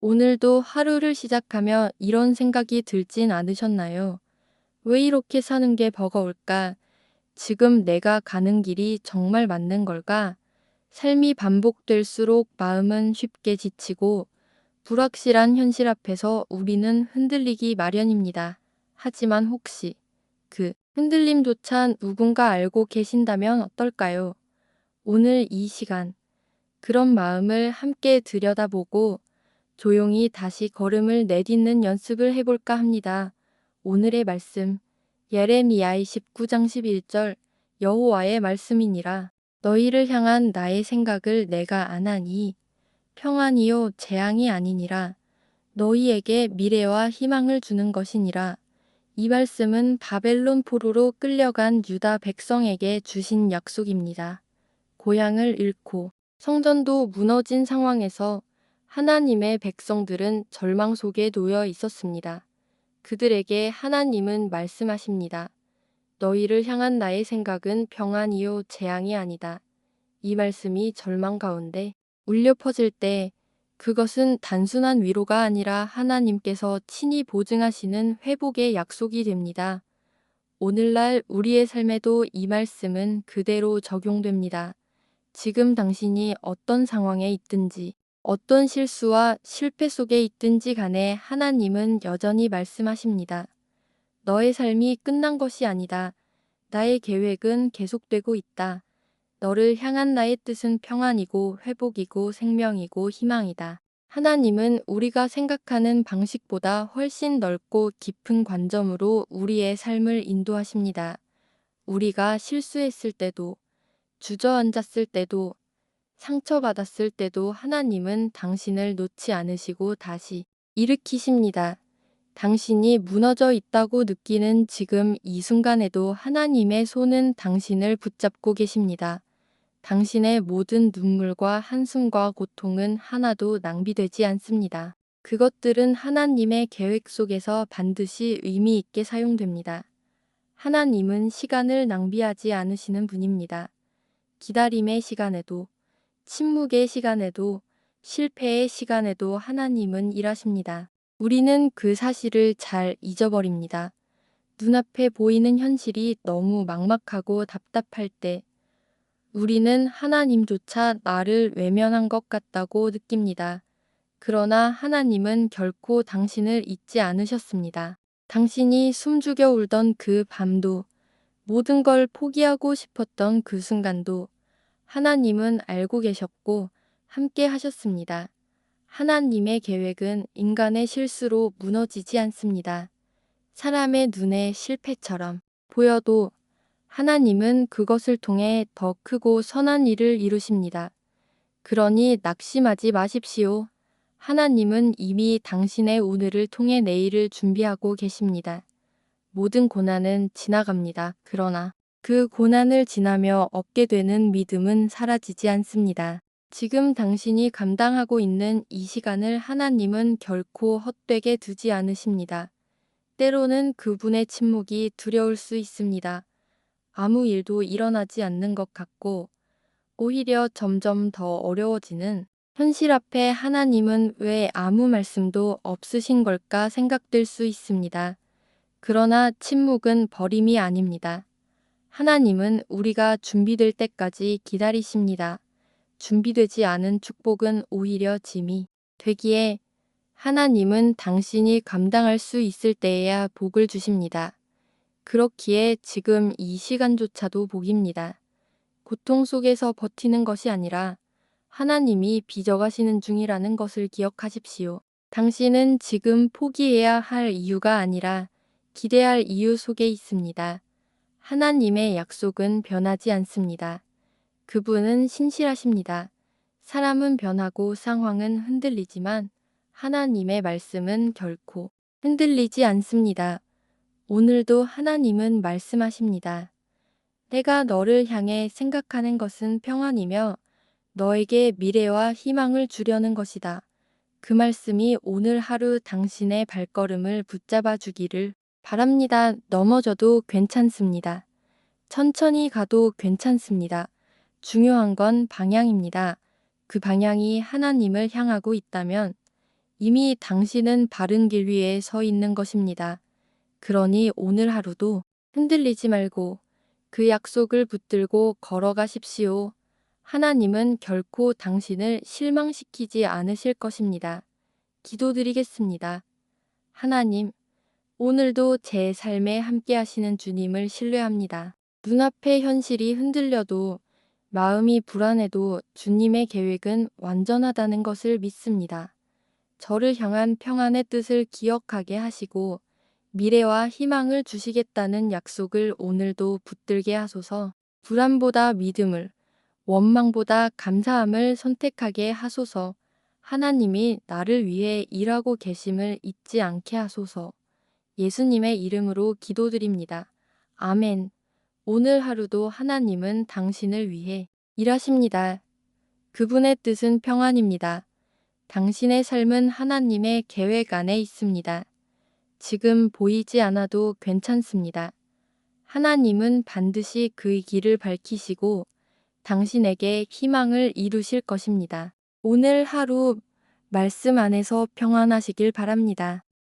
오늘도 하루를 시작하며 이런 생각이 들진 않으셨나요? 왜 이렇게 사는 게 버거울까? 지금 내가 가는 길이 정말 맞는 걸까? 삶이 반복될수록 마음은 쉽게 지치고 불확실한 현실 앞에서 우리는 흔들리기 마련입니다. 하지만 혹시 그 흔들림조차 누군가 알고 계신다면 어떨까요? 오늘 이 시간 그런 마음을 함께 들여다보고 조용히 다시 걸음을 내딛는 연습을 해볼까 합니다. 오늘의 말씀, 예레미야 19장 11절, 여호와의 말씀이니라. 너희를 향한 나의 생각을 내가 아나니 평안이요 재앙이 아니니라. 너희에게 미래와 희망을 주는 것이니라. 이 말씀은 바벨론 포로로 끌려간 유다 백성에게 주신 약속입니다. 고향을 잃고 성전도 무너진 상황에서 하나님의 백성들은 절망 속에 놓여 있었습니다. 그들에게 하나님은 말씀하십니다. 너희를 향한 나의 생각은 평안이요 재앙이 아니다. 이 말씀이 절망 가운데 울려 퍼질 때 그것은 단순한 위로가 아니라 하나님께서 친히 보증하시는 회복의 약속이 됩니다. 오늘날 우리의 삶에도 이 말씀은 그대로 적용됩니다. 지금 당신이 어떤 상황에 있든지, 어떤 실수와 실패 속에 있든지 간에 하나님은 여전히 말씀하십니다. 너의 삶이 끝난 것이 아니다. 나의 계획은 계속되고 있다. 너를 향한 나의 뜻은 평안이고 회복이고 생명이고 희망이다. 하나님은 우리가 생각하는 방식보다 훨씬 넓고 깊은 관점으로 우리의 삶을 인도하십니다. 우리가 실수했을 때도, 주저앉았을 때도, 상처받았을 때도 하나님은 당신을 놓지 않으시고 다시 일으키십니다. 당신이 무너져 있다고 느끼는 지금 이 순간에도 하나님의 손은 당신을 붙잡고 계십니다. 당신의 모든 눈물과 한숨과 고통은 하나도 낭비되지 않습니다. 그것들은 하나님의 계획 속에서 반드시 의미 있게 사용됩니다. 하나님은 시간을 낭비하지 않으시는 분입니다. 기다림의 시간에도, 침묵의 시간에도, 실패의 시간에도 하나님은 일하십니다. 우리는 그 사실을 잘 잊어버립니다. 눈앞에 보이는 현실이 너무 막막하고 답답할 때 우리는 하나님조차 나를 외면한 것 같다고 느낍니다. 그러나 하나님은 결코 당신을 잊지 않으셨습니다. 당신이 숨죽여 울던 그 밤도, 모든 걸 포기하고 싶었던 그 순간도 하나님은 알고 계셨고 함께 하셨습니다. 하나님의 계획은 인간의 실수로 무너지지 않습니다. 사람의 눈에 실패처럼 보여도 하나님은 그것을 통해 더 크고 선한 일을 이루십니다. 그러니 낙심하지 마십시오. 하나님은 이미 당신의 오늘을 통해 내일을 준비하고 계십니다. 모든 고난은 지나갑니다. 그러나 그 고난을 지나며 얻게 되는 믿음은 사라지지 않습니다. 지금 당신이 감당하고 있는 이 시간을 하나님은 결코 헛되게 두지 않으십니다. 때로는 그분의 침묵이 두려울 수 있습니다. 아무 일도 일어나지 않는 것 같고 오히려 점점 더 어려워지는 현실 앞에 하나님은 왜 아무 말씀도 없으신 걸까 생각될 수 있습니다. 그러나 침묵은 버림이 아닙니다. 하나님은 우리가 준비될 때까지 기다리십니다. 준비되지 않은 축복은 오히려 짐이 되기에 하나님은 당신이 감당할 수 있을 때에야 복을 주십니다. 그렇기에 지금 이 시간조차도 복입니다. 고통 속에서 버티는 것이 아니라 하나님이 빚어가시는 중이라는 것을 기억하십시오. 당신은 지금 포기해야 할 이유가 아니라 기대할 이유 속에 있습니다. 하나님의 약속은 변하지 않습니다. 그분은 신실하십니다. 사람은 변하고 상황은 흔들리지만 하나님의 말씀은 결코 흔들리지 않습니다. 오늘도 하나님은 말씀하십니다. 내가 너를 향해 생각하는 것은 평안이며 너에게 미래와 희망을 주려는 것이다. 그 말씀이 오늘 하루 당신의 발걸음을 붙잡아 주기를 바랍니다. 넘어져도 괜찮습니다. 천천히 가도 괜찮습니다. 중요한 건 방향입니다. 그 방향이 하나님을 향하고 있다면 이미 당신은 바른 길 위에 서 있는 것입니다. 그러니 오늘 하루도 흔들리지 말고 그 약속을 붙들고 걸어가십시오. 하나님은 결코 당신을 실망시키지 않으실 것입니다. 기도드리겠습니다. 하나님, 오늘도 제 삶에 함께 하시는 주님을 신뢰합니다. 눈앞의 현실이 흔들려도 마음이 불안해도 주님의 계획은 완전하다는 것을 믿습니다. 저를 향한 평안의 뜻을 기억하게 하시고 미래와 희망을 주시겠다는 약속을 오늘도 붙들게 하소서. 불안보다 믿음을, 원망보다 감사함을 선택하게 하소서. 하나님이 나를 위해 일하고 계심을 잊지 않게 하소서. 예수님의 이름으로 기도드립니다. 아멘. 오늘 하루도 하나님은 당신을 위해 일하십니다. 그분의 뜻은 평안입니다. 당신의 삶은 하나님의 계획 안에 있습니다. 지금 보이지 않아도 괜찮습니다. 하나님은 반드시 그의 길을 밝히시고 당신에게 희망을 이루실 것입니다. 오늘 하루 말씀 안에서 평안하시길 바랍니다.